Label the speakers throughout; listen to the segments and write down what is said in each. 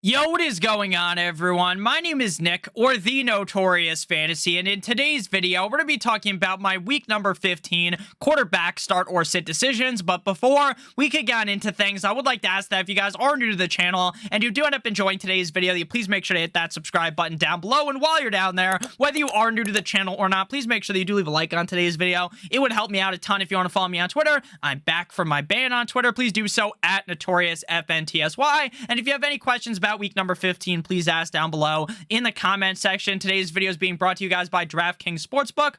Speaker 1: Yo, what is going on, everyone? My name is Nick, or The Notorious Fantasy, and in today's video, we're going to be talking about my week number 15 quarterback start or sit decisions. But before we could get into things, I would like to ask that if you guys are new to the channel and you do end up enjoying today's video, you please make sure to hit that subscribe button down below. And while you're down there, whether you are new to the channel or not, please make sure that you do leave a like on today's video. It would help me out a ton. If you want to follow me on Twitter, I'm back from my ban on Twitter. Please do so at NotoriousFNTSY. And if you have any questions about week number 15, please ask down below in the comment section. Today's video is being brought to you guys by DraftKings Sportsbook.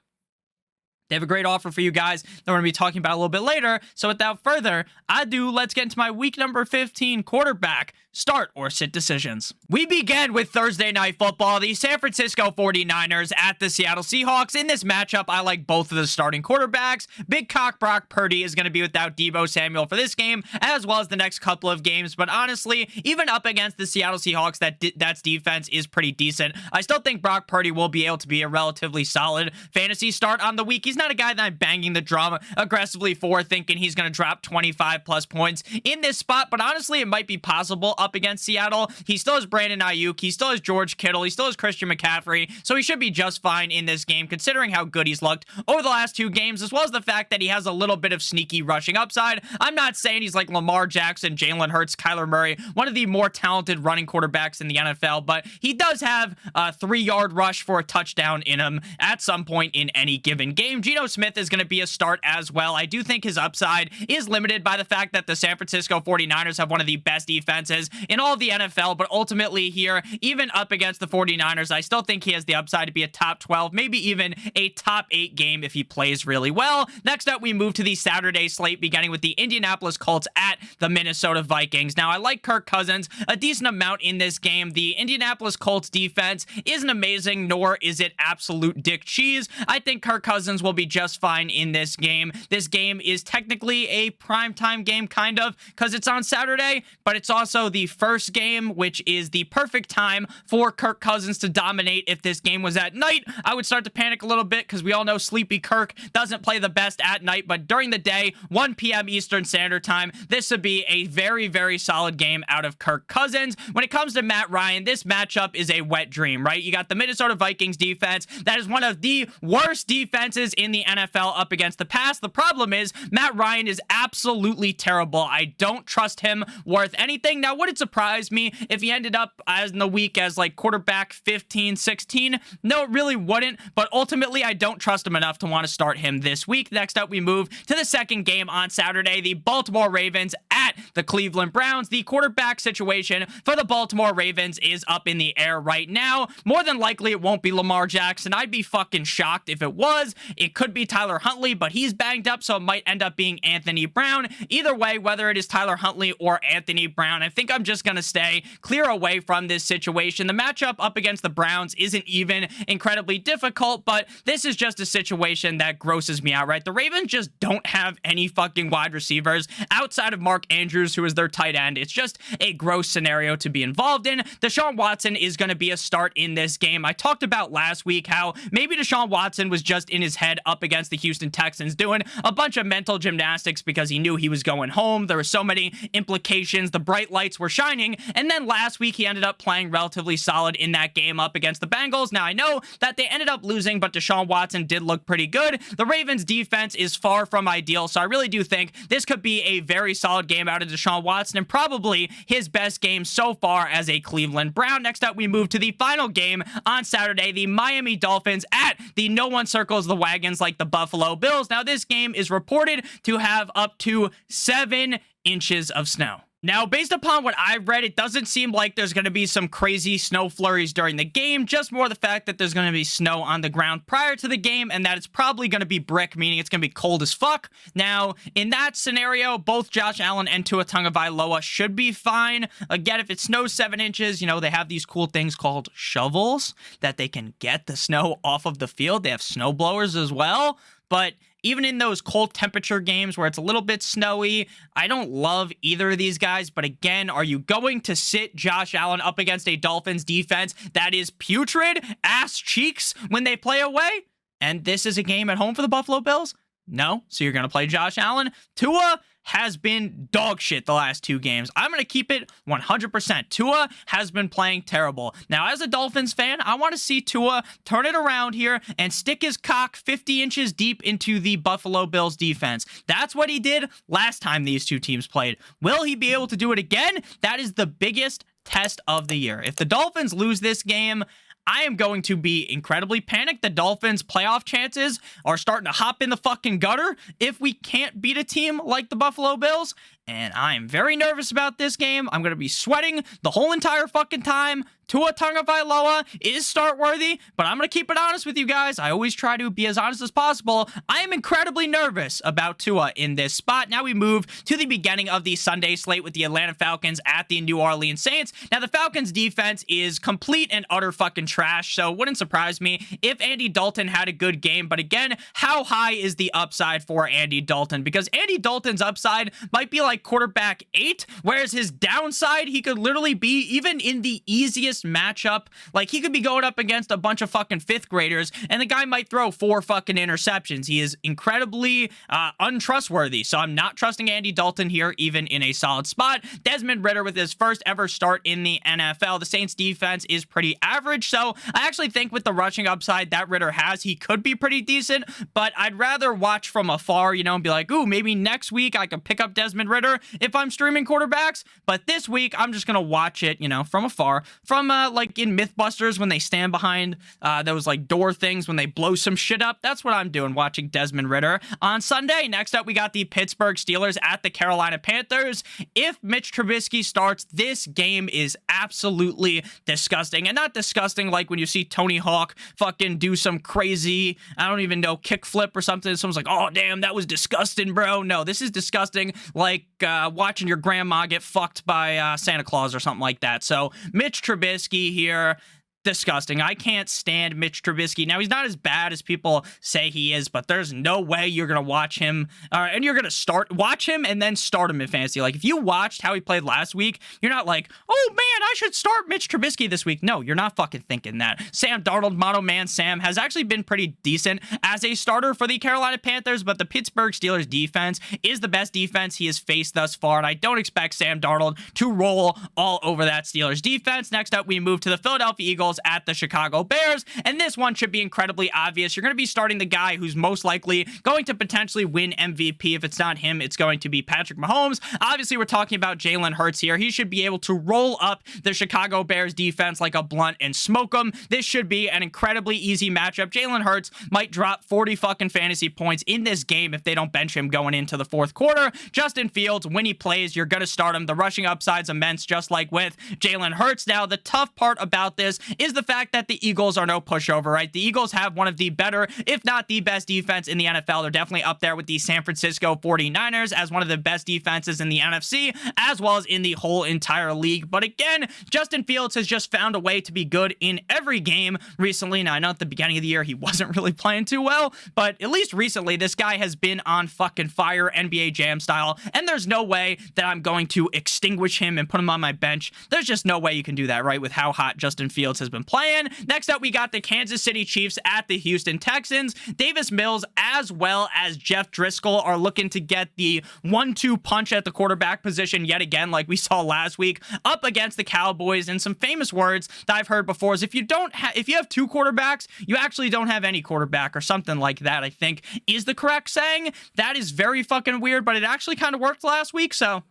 Speaker 1: They have a great offer for you guys that we're going to be talking about a little bit later. So without further ado, let's get into my week number 15 quarterback start or sit decisions. We begin with Thursday Night Football. The San Francisco 49ers at the Seattle Seahawks. In this matchup, I like both of the starting quarterbacks. Big cock Brock Purdy is going to be without Deebo Samuel for this game, as well as the next couple of games. But honestly, even up against the Seattle Seahawks, that's defense is pretty decent. I still think Brock Purdy will be able to be a relatively solid fantasy start on the week. He's not a guy that I'm banging the drum aggressively for, thinking he's going to drop 25 plus points in this spot. But honestly, it might be possible up against Seattle. He still has Brandon Ayuk. He still has George Kittle. He still has Christian McCaffrey. So he should be just fine in this game, considering how good he's looked over the last two games, as well as the fact that he has a little bit of sneaky rushing upside. I'm not saying he's like Lamar Jackson, Jalen Hurts, Kyler Murray, one of the more talented running quarterbacks in the NFL, but he does have a 3-yard rush for a touchdown in him at some point in any given game. Geno Smith is going to be a start as well. I do think his upside is limited by the fact that the San Francisco 49ers have one of the best defenses in all of the NFL, but ultimately here, even up against the 49ers, I still think he has the upside to be a top 12, maybe even a top 8 game if he plays really well. Next up, we move to the Saturday slate, beginning with the Indianapolis Colts at the Minnesota Vikings. Now, I like Kirk Cousins a decent amount in this game. The Indianapolis Colts defense isn't amazing, nor is it absolute dick cheese. I think Kirk Cousins will be just fine in this game. This game is technically a primetime game, kind of, because it's on Saturday, but it's also the first game, which is the perfect time for Kirk Cousins to dominate. If this game was at night, I would start to panic a little bit, because we all know Sleepy Kirk doesn't play the best at night, but during the day, 1 p.m. Eastern Standard Time, this would be a very, very solid game out of Kirk Cousins. When it comes to Matt Ryan, this matchup is a wet dream, right? You got the Minnesota Vikings defense that is one of the worst defenses in the NFL up against the pass. The problem is Matt Ryan is absolutely terrible. I don't trust him worth anything. Now, would it surprise me if he ended up as in the week as like quarterback 15, 16? No, it really wouldn't, but ultimately I don't trust him enough to want to start him this week. Next up, we move to the second game on Saturday, the Baltimore Ravens at the Cleveland Browns. The quarterback situation for the Baltimore Ravens is up in the air right now. More than likely, it won't be Lamar Jackson. I'd be fucking shocked if it was. It could be Tyler Huntley, but he's banged up, so it might end up being Anthony Brown. Either way, whether it is Tyler Huntley or Anthony Brown, I think I'm just going to stay clear away from this situation. The matchup up against the Browns isn't even incredibly difficult, but this is just a situation that grosses me out, right? The Ravens just don't have any fucking wide receivers outside of Mark Andrews, who is their tight end. It's just a gross scenario to be involved in. Deshaun Watson is going to be a start in this game. I talked about last week how maybe Deshaun Watson was just in his head up against the Houston Texans doing a bunch of mental gymnastics because he knew he was going home. There were so many implications. The bright lights were shining. And then last week, he ended up playing relatively solid in that game up against the Bengals. Now, I know that they ended up losing, but Deshaun Watson did look pretty good. The Ravens defense is far from ideal, so I really do think this could be a very solid game out of Deshaun Watson, and probably his best game so far as a Cleveland Brown. Next up, we move to the final game on Saturday, the Miami Dolphins at the no one circles the wagons like the Buffalo Bills. Now, this game is reported to have up to 7 inches of snow. Now, based upon what I've read, it doesn't seem like there's going to be some crazy snow flurries during the game, just more the fact that there's going to be snow on the ground prior to the game, and that it's probably going to be brick, meaning it's going to be cold as fuck. Now, in that scenario, both Josh Allen and Tua Tagovailoa should be fine. Again, if it snows 7 inches, you know, they have these cool things called shovels that they can get the snow off of the field. They have snow blowers as well, but even in those cold temperature games where it's a little bit snowy, I don't love either of these guys. But again, are you going to sit Josh Allen up against a Dolphins defense that is putrid ass cheeks when they play away? And this is a game at home for the Buffalo Bills? No. So you're going to play Josh Allen? Tua has been dog shit the last 2 games. I'm going to keep it 100%. Tua has been playing terrible. Now, as a Dolphins fan, I want to see Tua turn it around here and stick his cock 50 inches deep into the Buffalo Bills defense. That's what he did last time these 2 teams played. Will he be able to do it again? That is the biggest test of the year. If the Dolphins lose this game, I am going to be incredibly panicked. The Dolphins' playoff chances are starting to hop in the fucking gutter if we can't beat a team like the Buffalo Bills. And I am very nervous about this game. I'm going to be sweating the whole entire fucking time. Tua Tagovailoa is start worthy, but I'm going to keep it honest with you guys. I always try to be as honest as possible. I am incredibly nervous about Tua in this spot. Now we move to the beginning of the Sunday slate with the Atlanta Falcons at the New Orleans Saints. Now the Falcons defense is complete and utter fucking trash, so it wouldn't surprise me if Andy Dalton had a good game. But again, how high is the upside for Andy Dalton? Because Andy Dalton's upside might be like quarterback 8, whereas his downside, he could literally be even in the easiest matchup. Like, he could be going up against a bunch of fucking 5th graders and the guy might throw 4 fucking interceptions. He is incredibly untrustworthy, so I'm not trusting Andy Dalton here, even in a solid spot. Desmond Ridder with his first ever start in the NFL. The Saints defense is pretty average, so I actually think with the rushing upside that Ridder has, he could be pretty decent, but I'd rather watch from afar, you know, and be like, ooh, maybe next week I could pick up Desmond Ridder if I'm streaming quarterbacks. But this week I'm just gonna watch it, you know, from afar, from like in Mythbusters when they stand behind those like door things when they blow some shit up. That's what I'm doing, watching Desmond Ridder. On Sunday, next up we got the Pittsburgh Steelers at the Carolina Panthers. If Mitch Trubisky starts, this game is absolutely disgusting. And not disgusting like when you see Tony Hawk fucking do some crazy, I don't even know, kickflip or something. Someone's like, oh damn, that was disgusting, bro. No, this is disgusting like watching your grandma get fucked by Santa Claus or something like that. So Mitch Trubisky here, disgusting. I can't stand Mitch Trubisky. Now, he's not as bad as people say he is, but there's no way you're going to watch him and you're going to watch him and then start him in fantasy. Like, if you watched how he played last week, you're not like, oh man, I should start Mitch Trubisky this week. No, you're not fucking thinking that. Sam Darnold, Mono Man Sam, has actually been pretty decent as a starter for the Carolina Panthers, but the Pittsburgh Steelers defense is the best defense he has faced thus far, and I don't expect Sam Darnold to roll all over that Steelers defense. Next up, we move to the Philadelphia Eagles at the Chicago Bears, and this one should be incredibly obvious. You're going to be starting the guy who's most likely going to potentially win MVP. If it's not him, it's going to be Patrick Mahomes. Obviously, we're talking about Jalen Hurts here. He should be able to roll up the Chicago Bears defense like a blunt and smoke them. This should be an incredibly easy matchup. Jalen Hurts might drop 40 fucking fantasy points in this game if they don't bench him going into the 4th quarter. Justin Fields, when he plays, you're going to start him. The rushing upside's immense, just like with Jalen Hurts. Now, the tough part about this is the fact that the Eagles are no pushover, right? The Eagles have one of the better, if not the best defense in the NFL. They're definitely up there with the San Francisco 49ers as one of the best defenses in the NFC, as well as in the whole entire league. But again, Justin Fields has just found a way to be good in every game recently. Now, I know at the beginning of the year, he wasn't really playing too well, but at least recently, this guy has been on fucking fire, NBA Jam style, and there's no way that I'm going to extinguish him and put him on my bench. There's just no way you can do that, right, with how hot Justin Fields has been playing. Next up, we got the Kansas City Chiefs at the Houston Texans. Davis Mills as well as Jeff Driscoll are looking to get the 1-2 punch at the quarterback position yet again, like we saw last week, up against the Cowboys. And some famous words that I've heard before is if you have 2 quarterbacks, you actually don't have any quarterback, or something like that, I think is the correct saying. That is very fucking weird, but it actually kind of worked last week, so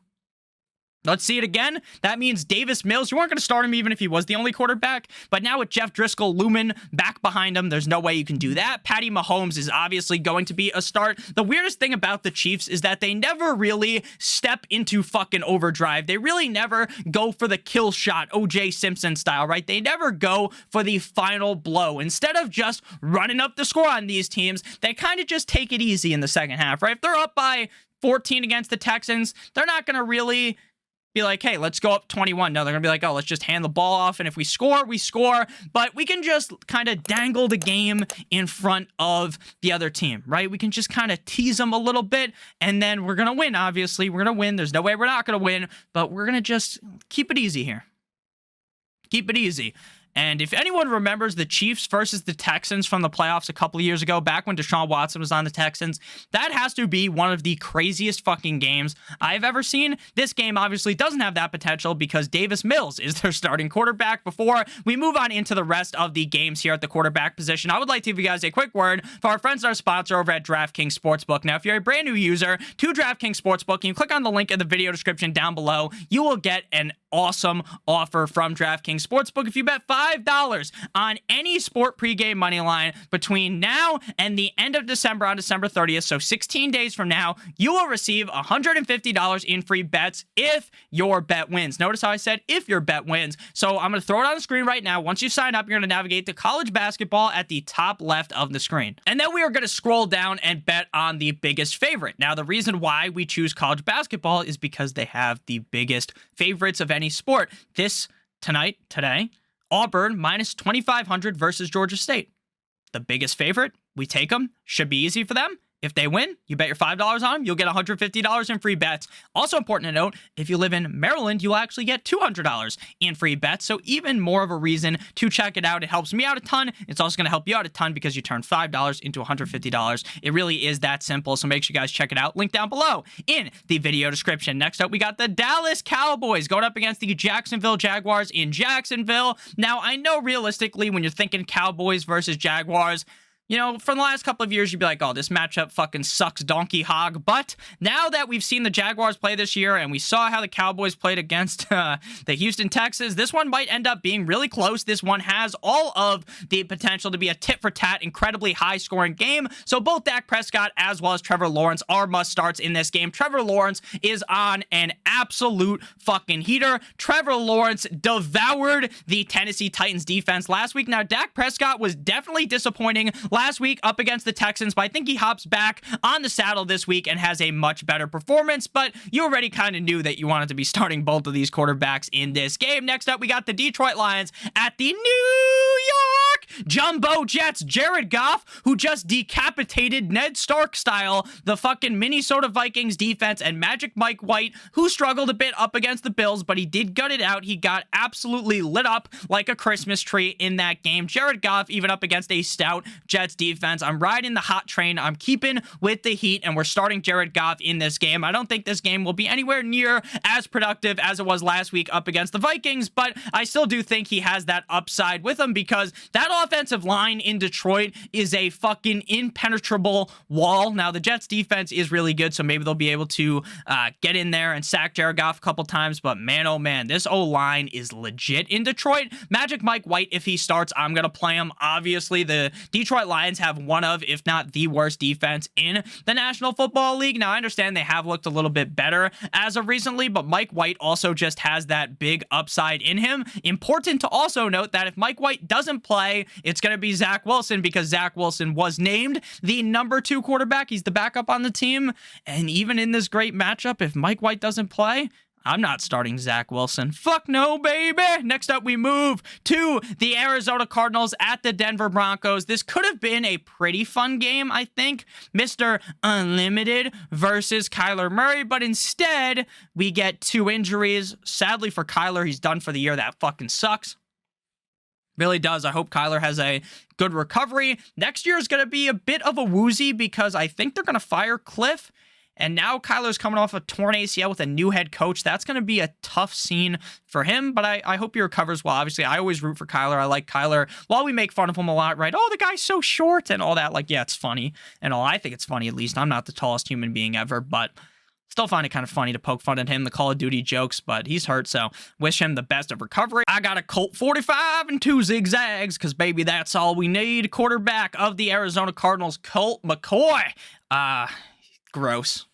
Speaker 1: let's see it again. That means Davis Mills, you weren't going to start him even if he was the only quarterback, but now with Jeff Driscoll looming back behind him, there's no way you can do that. Patty Mahomes is obviously going to be a start. The weirdest thing about the Chiefs is that they never really step into fucking overdrive. They really never go for the kill shot, O.J. Simpson style, right? They never go for the final blow. Instead of just running up the score on these teams, they kind of just take it easy in the second half, right? If they're up by 14 against the Texans, they're not going to really be like, hey, let's go up 21. No, they're going to be like, oh, let's just hand the ball off, and if we score, we score. But we can just kind of dangle the game in front of the other team, right? We can just kind of tease them a little bit, and then we're going to win, obviously. We're going to win. There's no way we're not going to win, but we're going to just keep it easy here. Keep it easy. And if anyone remembers the Chiefs versus the Texans from the playoffs a couple of years ago, back when Deshaun Watson was on the Texans, that has to be one of the craziest fucking games I've ever seen. This game obviously doesn't have that potential because Davis Mills is their starting quarterback. Before we move on into the rest of the games here at the quarterback position, I would like to give you guys a quick word for our friends and our sponsor over at DraftKings Sportsbook. Now, if you're a brand new user to DraftKings Sportsbook and you click on the link in the video description down below, you will get an awesome offer from DraftKings Sportsbook. If you bet $5 on any sport pregame money line between now and the end of December on December 30th, so 16 days from now, you will receive $150 in free bets if your bet wins. Notice how I said if your bet wins. So I'm going to throw it on the screen right now. Once you sign up, you're going to navigate to college basketball at the top left of the screen. And then we are going to scroll down and bet on the biggest favorite. Now, the reason why we choose college basketball is because they have the biggest favorites of any sport. Today, Auburn minus 2,500 versus Georgia State. The biggest favorite, we take them. Should be easy for them. If they win, you bet your $5 on them, you'll get $150 in free bets. Also important to note, if you live in Maryland, you'll actually get $200 in free bets. So even more of a reason to check it out. It helps me out a ton. It's also going to help you out a ton because you turn $5 into $150. It really is that simple. So make sure you guys check it out. Link down below in the video description. Next up, we got the Dallas Cowboys going up against the Jacksonville Jaguars in Jacksonville. Now, I know realistically, when you're thinking Cowboys versus Jaguars, you know, for the last couple of years, you'd be like, oh, this matchup fucking sucks donkey hog. But now that we've seen the Jaguars play this year and we saw how the Cowboys played against the Houston Texans, this one might end up being really close. This one has all of the potential to be a tit-for-tat, incredibly high-scoring game. So both Dak Prescott as well as Trevor Lawrence are must-starts in this game. Trevor Lawrence is on an absolute fucking heater. Trevor Lawrence devoured the Tennessee Titans defense last week. Now, Dak Prescott was definitely disappointing last week up against the Texans, but I think he hops back on the saddle this week and has a much better performance. But you already kind of knew that you wanted to be starting both of these quarterbacks in this game. Next up, we got the Detroit Lions at the New York Jumbo Jets. Jared Goff, who just decapitated Ned Stark style the fucking Minnesota Vikings defense, and Magic Mike White, who struggled a bit up against the Bills, but he did gut it out. He got absolutely lit up like a Christmas tree in that game. Jared Goff even up against a stout Jets defense. I'm riding the hot train. I'm keeping with the heat, and we're starting Jared Goff in this game. I don't think this game will be anywhere near as productive as it was last week up against the Vikings, but I still do think he has that upside with him because that offensive line in Detroit is a fucking impenetrable wall. Now, the Jets defense is really good, so maybe they'll be able to get in there and sack Jared Goff a couple times, but man, oh man, this O-line is legit in Detroit. Magic Mike White, if he starts, I'm going to play him. Obviously, the Detroit Lions have one of, if not the worst defense in the National Football League. Now, I understand they have looked a little bit better as of recently, but Mike White also just has that big upside in him. Important to also note that if Mike White doesn't play, it's going to be Zach Wilson because Zach Wilson was named the number 2 quarterback. He's the backup on the team. And even in this great matchup, if Mike White doesn't play, I'm not starting Zach Wilson. Fuck no, baby. Next up, we move to the Arizona Cardinals at the Denver Broncos. This could have been a pretty fun game, I think. Mr. Unlimited versus Kyler Murray, but instead, we get 2 injuries. Sadly for Kyler, he's done for the year. That fucking sucks. Really does. I hope Kyler has a good recovery. Next year is going to be a bit of a woozy because I think they're going to fire Cliff. And now Kyler's coming off a torn ACL with a new head coach. That's going to be a tough scene for him, but I hope he recovers well. Obviously, I always root for Kyler. I like Kyler. While we make fun of him a lot, right? Oh, the guy's so short and all that. Like, yeah, it's funny and all. I think it's funny, at least. I'm not the tallest human being ever, but still find it kind of funny to poke fun at him, the Call of Duty jokes, but he's hurt, so wish him the best of recovery. I got a Colt 45 and 2 zigzags, because, baby, that's all we need. Quarterback of the Arizona Cardinals, Colt McCoy. Gross.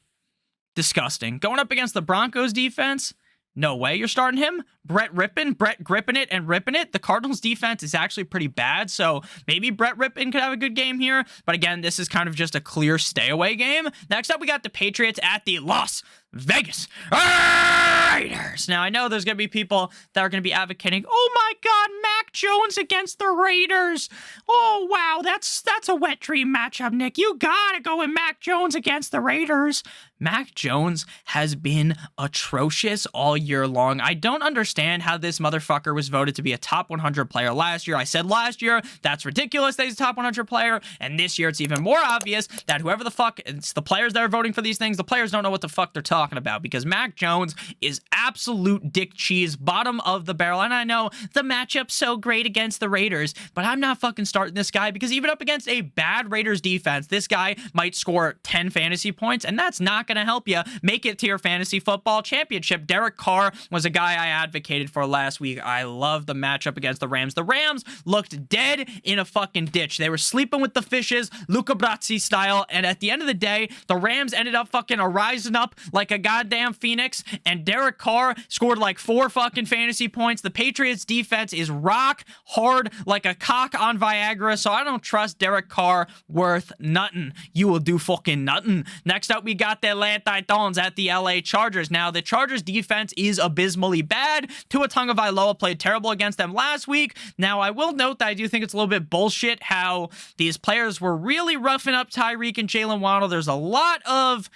Speaker 1: Disgusting. Going up against the Broncos defense, no way you're starting him. Brett gripping it and ripping it. The Cardinals defense is actually pretty bad, so maybe Brett Rippin could have a good game here. But again, this is kind of just a clear stay away game. Next up, we got the Patriots at the Las Vegas Raiders. Now, I know there's going to be people that are going to be advocating, oh my God, Mac Jones against the Raiders. Oh, wow, that's a wet dream matchup, Nick. You got to go with Mac Jones against the Raiders. Mac Jones has been atrocious all year long. I don't understand how this motherfucker was voted to be a top 100 player last year. I said last year, that's ridiculous that he's a top 100 player. And this year, it's even more obvious that whoever the fuck, it's the players that are voting for these things, the players don't know what the fuck they're talking about, because Mac Jones is absolute dick cheese, bottom of the barrel. And I know the matchup's so great against the Raiders, but I'm not fucking starting this guy, because even up against a bad Raiders defense, this guy might score 10 fantasy points, and that's not going to help you make it to your fantasy football championship. Derek Carr was a guy I advocated for last week. I love the matchup against the Rams. The Rams looked dead in a fucking ditch. They were sleeping with the fishes, Luca Brasi style, and at the end of the day, the Rams ended up fucking rising up like a goddamn phoenix, and Derek Carr scored like 4 fucking fantasy points. The Patriots defense is rock hard like a cock on Viagra, so I don't trust Derek Carr worth nothing. You will do fucking nothing. Next up, we got the Atlanta Titans at the LA Chargers. Now, the Chargers defense is abysmally bad. Tua Tagovailoa played terrible against them last week. Now, I will note that I do think it's a little bit bullshit how these players were really roughing up Tyreek and Jalen Waddle. There's a lot of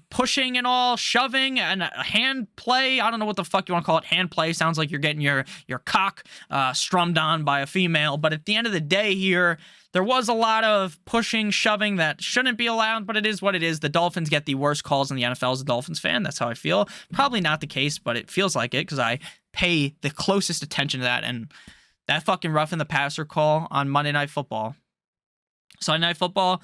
Speaker 1: pushing and all, shoving and hand play. I don't know what the fuck you want to call it. Hand play sounds like you're getting your cock strummed on by a female. But at the end of the day here, there was a lot of pushing, shoving that shouldn't be allowed, but it is what it is. The Dolphins get the worst calls in the NFL as a Dolphins fan. That's how I feel. Probably not the case, but it feels like it because I pay the closest attention to that. And that fucking roughing the passer call on Monday Night Football, Sunday Night Football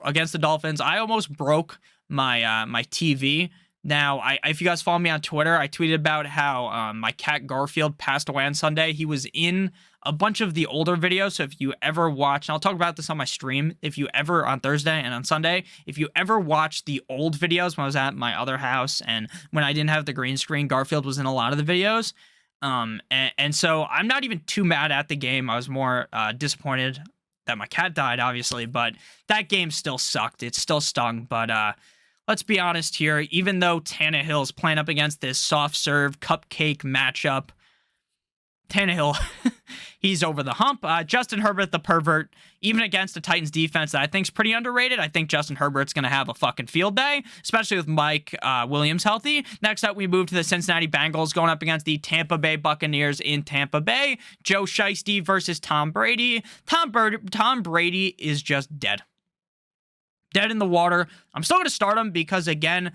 Speaker 1: against the Dolphins, I almost broke my my TV. Now, if you guys follow me on Twitter, I tweeted about how my cat Garfield passed away on Sunday. He was in a bunch of the older videos, so if you ever watch, and I'll talk about this on my stream, if you ever, on Thursday and on Sunday, if you ever watch the old videos when I was at my other house and when I didn't have the green screen, Garfield was in a lot of the videos. And so I'm not even too mad at the game. I was more disappointed that my cat died, obviously, but that game still sucked. It still stung, but let's be honest here. Even though Tannehill's playing up against this soft-serve cupcake matchup, Tannehill, he's over the hump. Justin Herbert, the pervert, even against the Titans defense that I think is pretty underrated. I think Justin Herbert's going to have a fucking field day, especially with Mike Williams healthy. Next up, we move to the Cincinnati Bengals going up against the Tampa Bay Buccaneers in Tampa Bay. Joe Shiesty versus Tom Brady. Tom Brady is just dead. Dead in the water. I'm still going to start him because, again,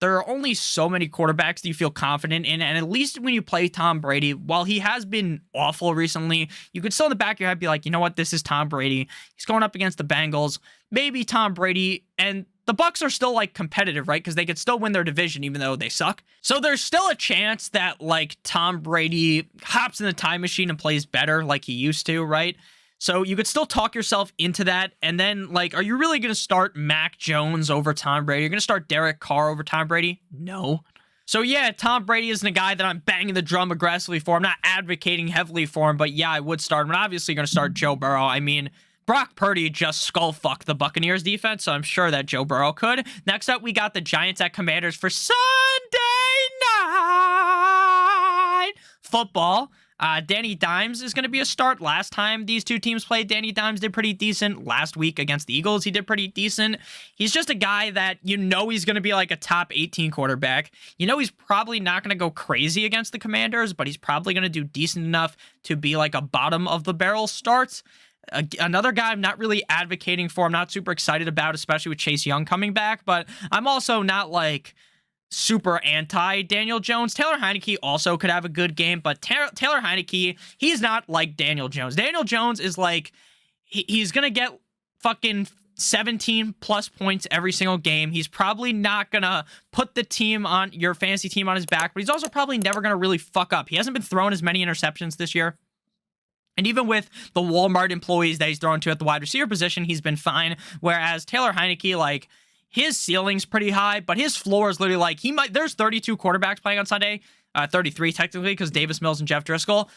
Speaker 1: there are only so many quarterbacks that you feel confident in, and at least when you play Tom Brady, while he has been awful recently, you could still in the back of your head be like, you know what, this is Tom Brady. He's going up against the Bengals. Maybe Tom Brady, and the Bucs are still, like, competitive, right? Because they could still win their division even though they suck. So there's still a chance that, like, Tom Brady hops in the time machine and plays better like he used to, right? So you could still talk yourself into that. And then, like, are you really going to start Mac Jones over Tom Brady? You're going to start Derek Carr over Tom Brady? No. So, yeah, Tom Brady isn't a guy that I'm banging the drum aggressively for. I'm not advocating heavily for him, but, yeah, I would start him. I'm obviously going to start Joe Burrow. I mean, Brock Purdy just skull-fucked the Buccaneers defense, so I'm sure that Joe Burrow could. Next up, we got the Giants at Commanders for Sunday Night Football. Danny Dimes is going to be a start. Last time these two teams played, Danny Dimes did pretty decent. Last week against the Eagles, he did pretty decent. He's just a guy that you know he's going to be like a top 18 quarterback. You know he's probably not going to go crazy against the Commanders, but he's probably going to do decent enough to be like a bottom of the barrel start. Another guy I'm not really advocating for. I'm not super excited about, especially with Chase Young coming back, but I'm also not like super anti Daniel Jones. Taylor Heineke also could have a good game, but Taylor Heineke, he's not like Daniel Jones. Daniel Jones is like, he's going to get fucking 17 plus points every single game. He's probably not going to put the team on your fantasy team on his back, but he's also probably never going to really fuck up. He hasn't been throwing as many interceptions this year. And even with the Walmart employees that he's thrown to at the wide receiver position, he's been fine. Whereas Taylor Heineke, like, his ceiling's pretty high, but his floor is literally like, there's 32 quarterbacks playing on Sunday, 33 technically, because Davis Mills and Jeff Driscoll.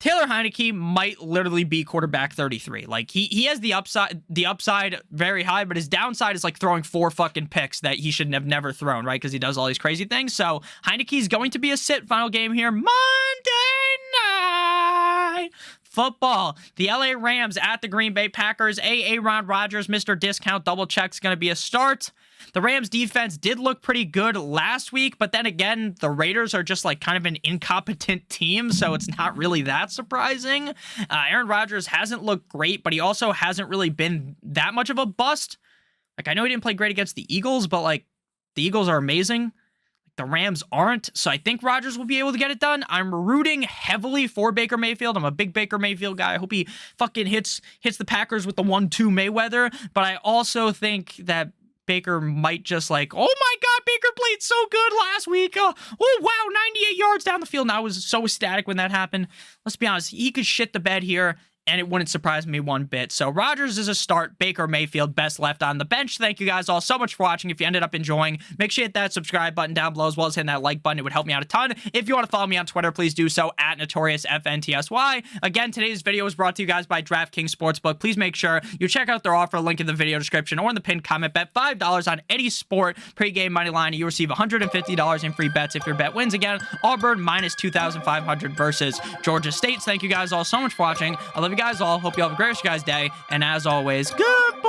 Speaker 1: Taylor Heineke might literally be quarterback 33. Like, he has the upside very high, but his downside is like throwing 4 fucking picks that he should have never thrown, right? Because he does all these crazy things. So Heineke's going to be a sit final game here Monday Night football. The LA Rams at the Green Bay Packers. Aaron Rodgers, Mr. Discount double check's going to be a start. The Rams defense did look pretty good last week, but then again, the Raiders are just like kind of an incompetent team, so it's not really that surprising. Aaron Rodgers hasn't looked great, but he also hasn't really been that much of a bust. Like, I know he didn't play great against the Eagles, but like, the Eagles are amazing. The Rams aren't, so I think Rodgers will be able to get it done. I'm rooting heavily for Baker Mayfield. I'm a big Baker Mayfield guy. I hope he fucking hits the Packers with the 1-2 Mayweather, but I also think that Baker might just like, oh my God, Baker played so good last week. Oh, wow, 98 yards down the field. And I was so ecstatic when that happened. Let's be honest, he could shit the bed here, and it wouldn't surprise me one bit. So Rodgers is a start. Baker Mayfield, best left on the bench. Thank you guys all so much for watching. If you ended up enjoying, make sure you hit that subscribe button down below, as well as hitting that like button. It would help me out a ton. If you want to follow me on Twitter, please do so at NotoriousFNTSY. Again, today's video was brought to you guys by DraftKings Sportsbook. Please make sure you check out their offer, link in the video description or in the pinned comment. Bet $5 on any sport pregame money line, and you receive $150 in free bets if your bet wins. Again, Auburn minus 2,500 versus Georgia State. Thank you guys all so much for watching. I love you guys all. Hope you all have a great rest of your guys' day. And as always, good.